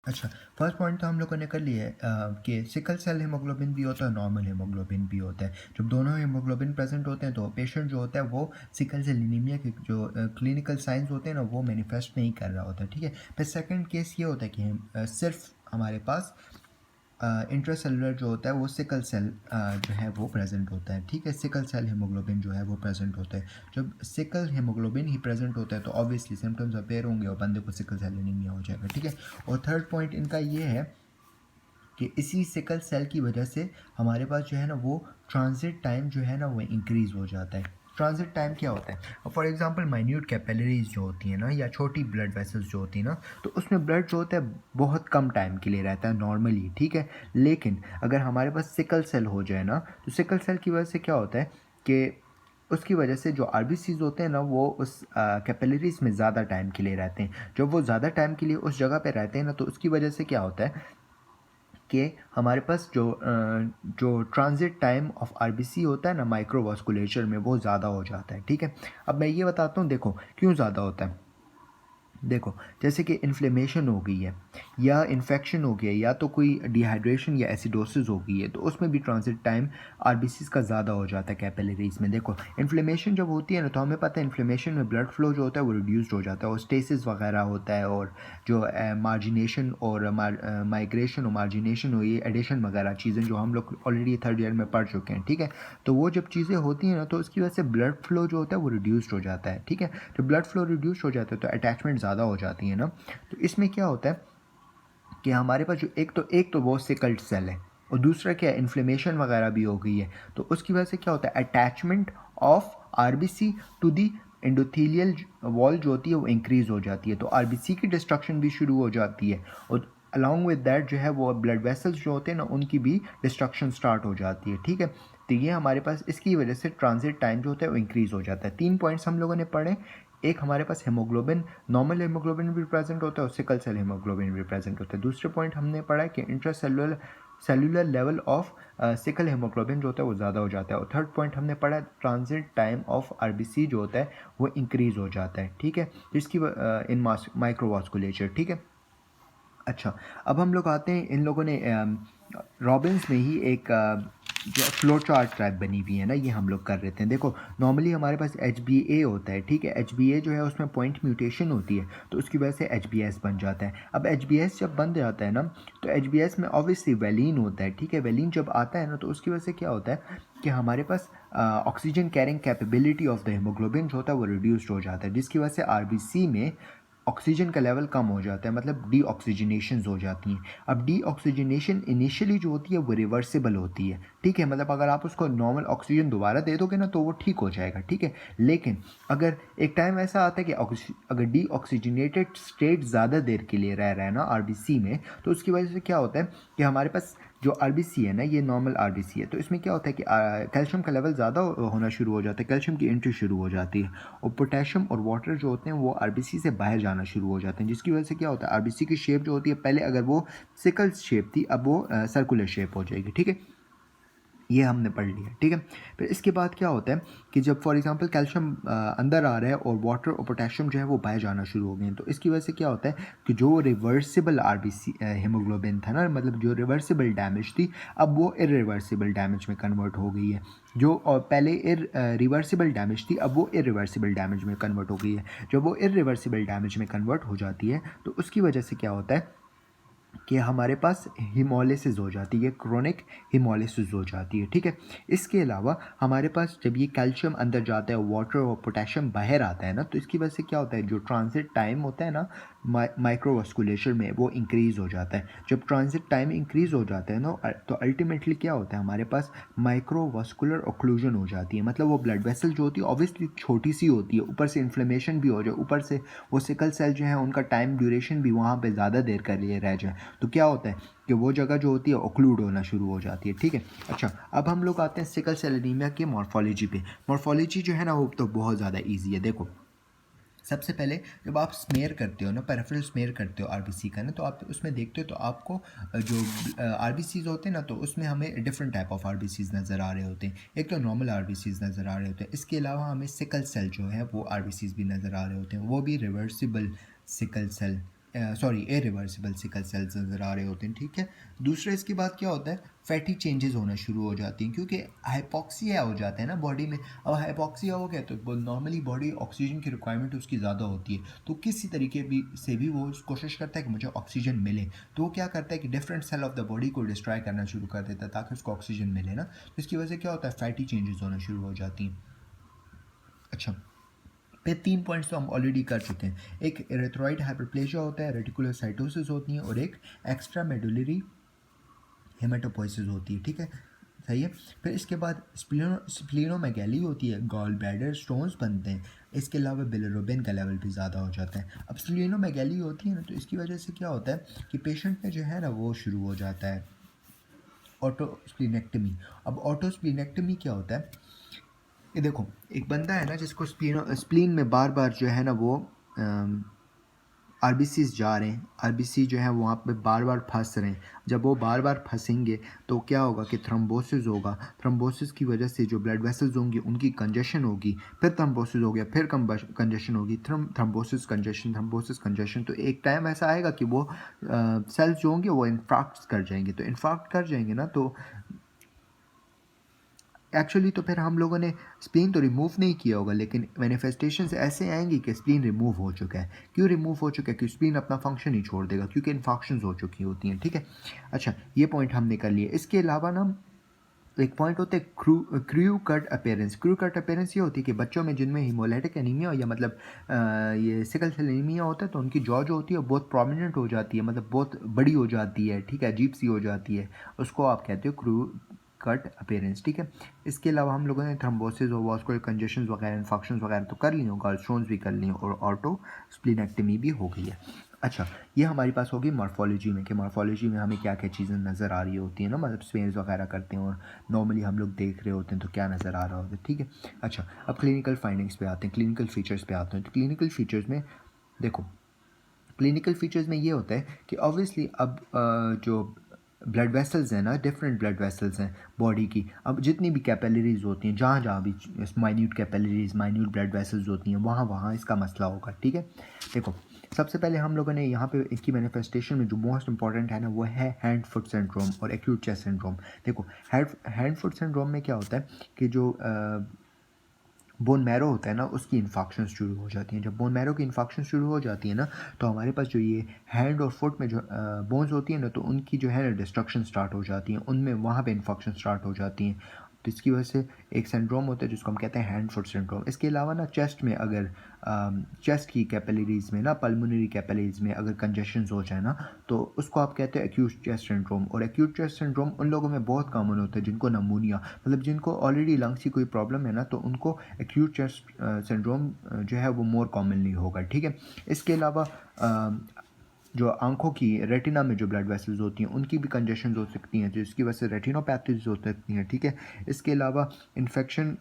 अच्छा, first point तो हम लोगों ने कर लिया है कि सिकल सेल हीमोग्लोबिन भी होता है, नॉर्मल हीमोग्लोबिन भी होता है। जब दोनों हीमोग्लोबिन प्रेज़ेंट होते हैं तो पेशेंट जो होता है वो सिकल सेल एनीमिया के जो क्लिनिकल साइन्स होते हैं ना वो मैनिफेस्ट नहीं कर रहा होता है, ठीक है? फिर सेकंड केस ये होता है कि सिर्फ़ हमारे पास इंट्रासेलुलर जो होता है वो सिकल सेल जो है वो प्रेजेंट होता है, ठीक है? सिकल सेल हीमोग्लोबिन जो है वो प्रेजेंट होता है। जब सिकल हीमोग्लोबिन ही प्रेजेंट होता है तो ऑब्वियसली सिम्पटम्स अपीयर होंगे और बंदे को सिकल सेल एनीमिया हो जाएगा, ठीक है? और थर्ड पॉइंट इनका ये है कि इसी सिकल सेल की वजह से हमारे पास जो है ना वो ट्रांजिट टाइम जो है ना वो इंक्रीज़ हो जाता है। ट्रांजिट टाइम क्या होता है? फॉर एग्जांपल माइन्यूट कैपिलरीज जो होती हैं ना या छोटी ब्लड वेसल्स जो होती हैं ना, तो उसमें ब्लड जो होता है बहुत कम टाइम के लिए रहता है नॉर्मली, ठीक है? लेकिन अगर हमारे पास सिकल सेल हो जाए ना, तो सिकल सेल की वजह से क्या होता है कि उसकी वजह से जो आरबीसीज होते हैं ना वो उस कैपिलरीज में ज़्यादा टाइम के लिए रहते हैं। जब वो ज़्यादा टाइम के लिए उस जगह पे रहते हैं ना, तो उसकी वजह से क्या होता है कि हमारे पास जो ट्रांजिट टाइम ऑफ आरबीसी होता है ना माइक्रोवास्कुलेचर में वो ज़्यादा हो जाता है, ठीक है? अब मैं ये बताता हूँ, देखो क्यों ज़्यादा होता है। देखो, जैसे कि इन्फ्लेमेशन हो गई है या इन्फेक्शन हो गया है या तो कोई डिहाइड्रेशन या एसिडोसिस हो गई है, तो उसमें भी ट्रांजिट टाइम आरबीसीज का ज़्यादा हो जाता है कैपिलरीज में। देखो, इन्फ्लेमेशन जब होती है ना तो हमें पता है इन्फ्लेमेशन में ब्लड फ्लो जो होता है वो रिड्यूस्ड हो जाता है और स्टेसिस वगैरह होता है, और जो मार्जिनेशन और माइग्रेशन और मार्जिनेशन हुई एडिशन वगैरह चीज़ें जो हम लोग ऑलरेडी थर्ड ईयर में पढ़ चुके हैं, ठीक है? तो वो जब चीज़ें होती हैं ना तो उसकी वजह से ब्लड फ्लो जो होता है वो रिड्यूस्ड हो जाता है, ठीक है? जब ब्लड फ्लो रिड्यूस हो जाता है तो अटैचमेंट ज़्यादा हो जाती है ना, तो इसमें क्या होता है कि हमारे पास जो एक तो वो सिकल्ड सेल है और दूसरा क्या है, इन्फ्लेमेशन वगैरह भी हो गई है, तो उसकी वजह से क्या होता है attachment of RBC to the endothelial wall जो होती है वो इंक्रीज हो जाती है, तो आरबीसी की डिस्ट्रक्शन भी शुरू हो जाती है और अलॉन्ग विद दैट जो है वो ब्लड वेसल्स जो होते हैं ना उनकी भी डिस्ट्रक्शन स्टार्ट हो जाती है, ठीक है? तो ये हमारे पास इसकी वजह से ट्रांजिट टाइम जो होता है वो इंक्रीज हो जाता है। 3 पॉइंट्स हम लोगों ने पढ़े। एक हमारे पास हीमोग्लोबिन, नॉर्मल हीमोग्लोबिन भी प्रेजेंट होता है और सिकल सेल हीमोग्लोबिन भी प्रेजेंट होता है। दूसरे पॉइंट हमने पढ़ा है कि intracellular cellular level of sickle haemoglobin जो होता है वो ज़्यादा हो जाता है, और थर्ड पॉइंट हमने पढ़ा है ट्रांजिट टाइम ऑफ आरबीसी जो होता है वो इंक्रीज हो जाता है, ठीक है? जिसकी इन माइक्रोवास्कुलेचर, ठीक है? अच्छा, अब हम लोग आते हैं, इन लोगों ने रॉबिन्स में ही एक जो फ्लो चार्ट ट्रैक बनी हुई है ना, ये हम लोग कर रहे थे। देखो, नॉर्मली हमारे पास एच बी ए होता है, ठीक है? एच बी ए जो है उसमें पॉइंट म्यूटेशन होती है, तो उसकी वजह से एच बी एस बन जाता है। अब एच बी एस जब बन जाता है ना, तो एच बी एस में ऑब्वियसली वैलीन होता है, ठीक है? वैलीन जब आता है ना तो उसकी वजह से क्या होता है कि हमारे पास oxygen carrying capability of the haemoglobin जो होता है वो रिड्यूस्ड हो जाता है, जिसकी वजह से आरबीसी में ऑक्सीजन का लेवल कम हो जाता है, मतलब डीऑक्सीजनेशंस हो जाती हैं। अब डीऑक्सीजनेशन इनिशियली जो होती है वो रिवर्सिबल होती है, ठीक है? मतलब अगर आप उसको नॉर्मल ऑक्सीजन दोबारा दे दोगे ना तो वो ठीक हो जाएगा, ठीक है? लेकिन अगर एक टाइम ऐसा आता है कि अगर डीऑक्सीजनेटेड स्टेट ज़्यादा देर के लिए रह रहा है ना आरबीसी में, तो उसकी वजह से क्या होता है कि हमारे पास जो आरबीसी है ना, ये नॉर्मल आरबीसी है, तो इसमें क्या होता है कि कैल्शियम का लेवल ज़्यादा होना शुरू हो जाता है, कैल्शियम की एंट्री शुरू हो जाती है और पोटेशियम और वाटर जो होते हैं वो आरबीसी से बाहर जाना शुरू हो जाते हैं, जिसकी वजह से क्या होता है आरबीसी की शेप जो होती है, पहले अगर वो सिकल शेप थी अब वो सर्कुलर शेप हो जाएगी, ठीक है? ये हमने पढ़ लिया, ठीक है? फिर इसके बाद क्या होता है कि जब फॉर एग्जांपल कैल्शियम अंदर आ रहा है और वाटर और पोटेशियम जो है वो बाहर जाना शुरू हो गए हैं, तो इसकी वजह से क्या होता है कि जो रिवर्सिबल आरबीसी हीमोग्लोबिन था ना, मतलब जो रिवर्सिबल डैमेज थी, अब वो इरिवर्सिबल डैमेज में कन्वर्ट हो गई है। जो पहले रिवर्सिबल डैमेज थी अब वो इरिवर्सिबल डैमेज में कन्वर्ट हो गई है। जब वो इरिवर्सिबल डैमेज में कन्वर्ट हो जाती है तो उसकी वजह से क्या होता है कि हमारे पास हीमोलिसिस हो जाती है, क्रोनिक हीमोलिसिस हो जाती है, ठीक है? इसके अलावा हमारे पास जब ये कैल्शियम अंदर जाता है, वाटर और पोटेशियम बाहर आता है ना, तो इसकी वजह से क्या होता है, जो ट्रांजिट टाइम होता है ना माइक्रोवास्कुलेचर में, वो इंक्रीज़ हो जाता है। जब ट्रांजिट टाइम इंक्रीज़ हो जाता है ना, तो अल्टीमेटली क्या होता है, हमारे पास माइक्रोवास्कुलर ऑक्लूजन हो जाती है, मतलब वो ब्लड वेसल जो होती है ऑब्वियसली छोटी सी होती है, ऊपर से इन्फ्लेमेशन भी हो जाए, ऊपर से वो सिकल सेल जो है उनका टाइम ड्यूरेशन भी वहाँ पे ज़्यादा देर के लिए रह जाए, तो क्या होता है कि वो जगह जो होती है ऑक्लूड होना शुरू हो जाती है, ठीक है? अच्छा, अब हम लोग आते हैं सिकल सेल एनीमिया की मॉर्फोलॉजी पे। मॉर्फोलॉजी जो है ना वो तो बहुत ज़्यादा ईजी है। देखो, सबसे पहले जब आप स्मेयर करते हो ना, पेरिफेरल स्मेयर करते हो आरबीसी का ना, तो आप उसमें देखते हो तो आपको जो आरबीसीज होते हैं ना, तो उसमें हमें डिफरेंट टाइप ऑफ आरबीसीज नज़र आ रहे होते हैं। एक तो नॉर्मल आरबीसीज नज़र आ रहे होते हैं, इसके अलावा हमें सिकल सेल जो है वो आरबीसीज भी नज़र आ रहे होते हैं, वो भी reversible sickle cell sorry irreversible sickle cells नज़र आ रहे होते हैं, ठीक है। दूसरा इसके बाद क्या होता है, फैटी चेंजेस होना शुरू हो जाती हैं क्योंकि हाइपॉक्सिया हो जाता है ना बॉडी में। अब हाइपॉक्सिया हो गया तो नॉर्मली बॉडी ऑक्सीजन की रिक्वायरमेंट उसकी ज़्यादा होती है, तो किसी तरीके भी से भी वो कोशिश करता है कि मुझे ऑक्सीजन मिले, तो वो क्या करता है कि different cell of the body को डिस्ट्रॉय करना शुरू कर देता है ताकि उसको ऑक्सीजन मिले ना। तो इसकी वजह से क्या होता है, फैटी चेंजेस होना शुरू हो जाती हैं। अच्छा, पे 3 पॉइंट्स तो हम ऑलरेडी कर चुके हैं। एक एरिथ्रॉइड हाइपरप्लेजिया होता है, रेटिकुलोसाइटोसिस होती है, और एक एक्स्ट्रा मेडुलरी हेमाटोपोइसिस होती है, ठीक है, सही है। फिर इसके बाद स्प्लीनोमेगैली होती है, गॉल ब्लैडर स्टोन्स बनते हैं। इसके अलावा बिलिरुबिन का लेवल भी ज़्यादा हो जाता है। अब स्प्लीनोमेगैली होती है ना, तो इसकी वजह से क्या होता है कि पेशेंट में जो है ना वो शुरू हो जाता है ऑटोस्प्लीनेक्टमी। अब ऑटोस्प्लीनेक्टमी क्या होता है, ये देखो, एक बंदा है ना जिसको स्प्लीन में बार बार जो है ना वो आरबीसीज जा रहे हैं, आरबीसी जो है वहाँ पे बार बार फंस रहे हैं। जब वो बार बार फंसेंगे तो क्या होगा कि थ्रोम्बोसिस होगा। थ्रोम्बोसिस की वजह से जो ब्लड वेसल्स होंगी उनकी कंजेशन होगी, फिर थ्रोम्बोसिस हो गया, फिर कंजेशन होगी, थ्रोम्बोसिस कंजेशन, थ्रोम्बोसिस कंजेशन। तो एक टाइम ऐसा आएगा कि वो सेल्स जो होंगे वो इन्फार्क्ट कर जाएंगे। तो इन्फार्क्ट कर जाएंगे ना, तो एक्चुअली तो फिर हम लोगों ने स्प्लीन तो रिमूव नहीं किया होगा, लेकिन मैनिफेस्टेशंस ऐसे आएंगी कि स्प्लीन रिमूव हो चुका है। क्यों रिमूव हो चुका है? क्योंकि स्प्लीन अपना फंक्शन ही छोड़ देगा, क्योंकि इन्फेक्शंस हो चुकी होती हैं, ठीक है। अच्छा, ये पॉइंट हमने कर लिए। इसके अलावा ना एक पॉइंट होता है crew cut appearance. Crew cut appearance ये होती है कि बच्चों में जिनमें हीमोलाइटिक एनीमिया या मतलब ये सिकल सेल एनीमिया होता है, तो उनकी जॉ जो होती है बहुत प्रोमिनेंट हो जाती है, मतलब बहुत बड़ी हो जाती है, ठीक है, अजीब सी हो जाती है। उसको आप कहते हो क्रू कट अपेयरेंस, ठीक है। इसके अलावा हम लोगों ने थ्रोम्बोसिस और वास्कुलर कंजेशन वगैरह, इन्फेक्शंस वगैरह तो कर ली हो, गॉलस्टोन्स भी कर ली हो, और ऑटो स्प्लीनेक्टमी भी हो गई है। अच्छा, ये हमारी पास होगी मॉर्फोलॉजी में, कि मॉर्फोलॉजी में हमें क्या क्या चीज़ें नज़र आ रही होती हैं ना, मतलब स्पेस वगैरह करते हैं और नॉर्मली हम लोग देख रहे होते हैं तो क्या नज़र आ रहा होता है, ठीक है। अच्छा, अब क्लिनिकल फाइंडिंग्स पे आते हैं, क्लिनिकल फीचर्स पे आते हैं। तो क्लिनिकल फीचर्स में देखो, क्लिनिकल फीचर्स में ये होता है कि ऑब्वियसली अब जो ब्लड वेसल्स हैं ना, डिफरेंट ब्लड वेसल्स हैं बॉडी की। अब जितनी भी कैपिलरीज होती हैं, जहाँ जहाँ भी minute capillaries, minute blood vessels होती हैं, वहाँ वहाँ इसका मसला होगा, ठीक है। देखो, सबसे पहले हम लोगों ने यहाँ पे इसकी मैनिफेस्टेशन में जो मोस्ट इंपॉर्टेंट है ना, वो है हैंड फुट सिंड्रोम और एक्यूट चेस्ट सिंड्रोम। देखो, हैंड फुट सिंड्रोम में क्या होता है कि जो बोन मैरो होता है ना, उसकी इन्फेक्शन शुरू हो जाती हैं। जब बोन मैरो की इन्फेक्शन शुरू हो जाती है ना, तो हमारे पास जो ये हैंड और फुट में जो बोन्स होती हैं ना, तो उनकी जो है ना डिस्ट्रक्शन स्टार्ट हो जाती हैं, उनमें वहाँ पे इन्फेक्शन स्टार्ट हो जाती हैं। तो इसकी वजह से एक सिंड्रोम होता है जिसको हम कहते हैं हैंड फुट सिंड्रोम। इसके अलावा ना चेस्ट में अगर चेस्ट की कैपिलरीज में ना, पल्मोनरी कैपिलरीज में अगर कंजेशन हो जाए ना, तो उसको आप कहते हैं एक्यूट चेस्ट सिंड्रोम। और एक्यूट चेस्ट सिंड्रोम उन लोगों में बहुत कॉमन होता है जिनको नमूनिया, मतलब जिनको ऑलरेडी लंग्स की कोई प्रॉब्लम है ना, तो उनको एक्यूट चेस्ट सिंड्रोम जो है वो मोर कॉमनली होगा, ठीक है। इसके अलावा जो आंखों की रेटिना में जो ब्लड वेसल्स होती हैं उनकी भी कंजेशन हो सकती हैं, जिसकी वजह से रेटिनोपैथीज हो सकती हैं, ठीक है। इसके अलावा इन्फेक्शन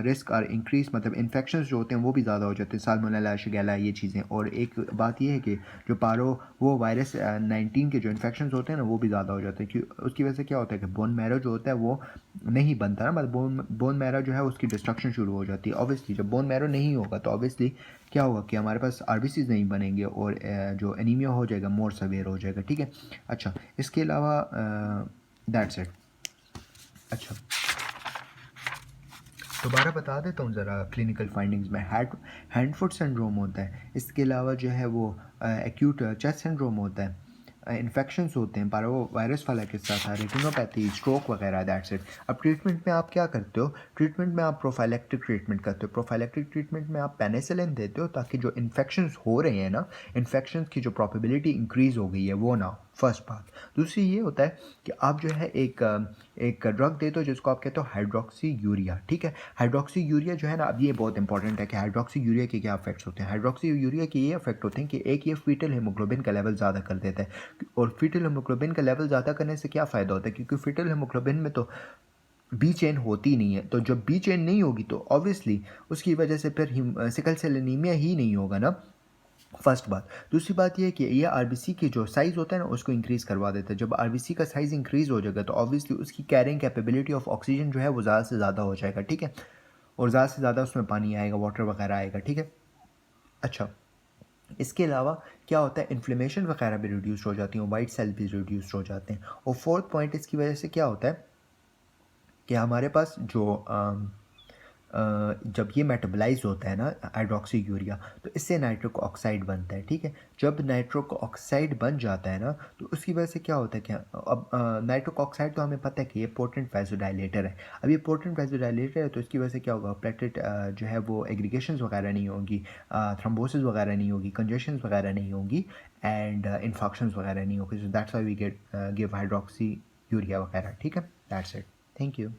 रिस्क और इंक्रीज, मतलब इन्फेक्शंस जो होते हैं वो भी ज़्यादा हो जाते हैं, साल्मोनेला, शिगेला, ये चीज़ें। और एक बात ये है कि जो पारो वो वायरस 19 के जो इन्फेक्शंस होते हैं ना, वो भी ज़्यादा हो जाते हैं। क्यों? उसकी वजह से क्या होता है कि बोन मैरो जो होता है वो नहीं बनता ना, मतलब बोन मैरो जो है उसकी डिस्ट्रक्शन शुरू हो जाती है। ऑब्वियसली जब बोन मैरो नहीं होगा तो ऑब्वियसली क्या होगा कि हमारे पास आरबीसीज नहीं बनेंगे और जो एनीमिया हो जाएगा मोर सवेयर हो जाएगा, ठीक है। अच्छा, इसके अलावा दैट्स इट। अच्छा, दोबारा बता देता हूँ ज़रा क्लिनिकल फाइंडिंग्स में। हैंड फुट सिंड्रोम होता है, इसके अलावा जो है वो एक्यूट चेस्ट सिंड्रोम होता है, इन्फेक्शंस होते हैं, पारो वायरस वाला के साथ रेटिनोपैथी, स्ट्रोक वगैरह, दैट्स इट। अब ट्रीटमेंट में आप क्या करते हो? ट्रीटमेंट में आप प्रोफाइलेक्टिक ट्रीटमेंट करते हो। प्रोफाइलेक्टिक ट्रीटमेंट में आप पेनिसिलिन देते हो ताकि जो इन्फेक्शंस हो रहे हैं ना, इन्फेक्शंस की जो प्रोबेबिलिटी इंक्रीज़ हो गई है वो ना हो, फर्स्ट बात। दूसरी ये होता है कि आप जो है एक ड्रग देते हो जिसको आप कहते हो हाइड्रोक्सी यूरिया, ठीक है। हाइड्रोक्सी यूरिया जो है ना, अब ये बहुत इंपॉर्टेंट है कि हाइड्रोक्सी यूरिया के क्या इफेक्ट्स होते हैं। हाइड्रोक्सी यूरिया के ये इफेक्ट होते हैं कि एक ये फीटल हीमोग्लोबिन का लेवल ज़्यादा कर देता है। और फीटल हीमोग्लोबिन का लेवल ज़्यादा करने से क्या फ़ायदा होता है? क्योंकि फीटल हीमोग्लोबिन में तो बी चेन होती नहीं है, तो जब बी चेन नहीं होगी तो ऑब्वियसली उसकी वजह से फिर सिकल सेल एनीमिया ही नहीं होगा ना, फर्स्ट बात। दूसरी बात यह है कि ये आरबीसी की जो साइज़ होता है ना उसको इंक्रीज़ करवा देता है। जब आरबीसी का साइज़ इंक्रीज़ हो जाएगा तो ऑब्वियसली उसकी कैरिंग कैपेबिलिटी ऑफ ऑक्सीजन जो है वो ज़्यादा से ज़्यादा हो जाएगा, ठीक है। और ज़्यादा से ज़्यादा उसमें पानी आएगा, वाटर वगैरह आएगा, ठीक है। अच्छा, इसके अलावा क्या होता है, इन्फ्लेमेशन वगैरह भी रिड्यूस हो जाती हैं, वाइट सेल भी रिड्यूस हो जाते हैं। और फोर्थ पॉइंट इसकी वजह से क्या होता है कि हमारे पास जो जब ये मेटाबोलाइज होता है ना हाइड्रोक्सी यूरिया, तो इससे नाइट्रिक ऑक्साइड बनता है, ठीक है। जब नाइट्रिक ऑक्साइड बन जाता है ना, तो उसकी वजह से क्या होता है, क्या अब नाइट्रिक ऑक्साइड तो हमें पता है कि ये पोटेंट वैसोडाइलेटर है। अब ये पोटेंट वैसोडाइलेटर है, तो इसकी वजह से क्या होगा, प्लेटलेट जो है वो एग्रीगेशंस वगैरह नहीं होंगी, थ्रोम्बोसिस वगैरह नहीं होगी, कंजेशंस वगैरह नहीं होंगी, एंड इन्फेक्शंस वगैरह नहीं होगी। So that's why we give hydroxyurea वगैरह, ठीक है। That's it. Thank you.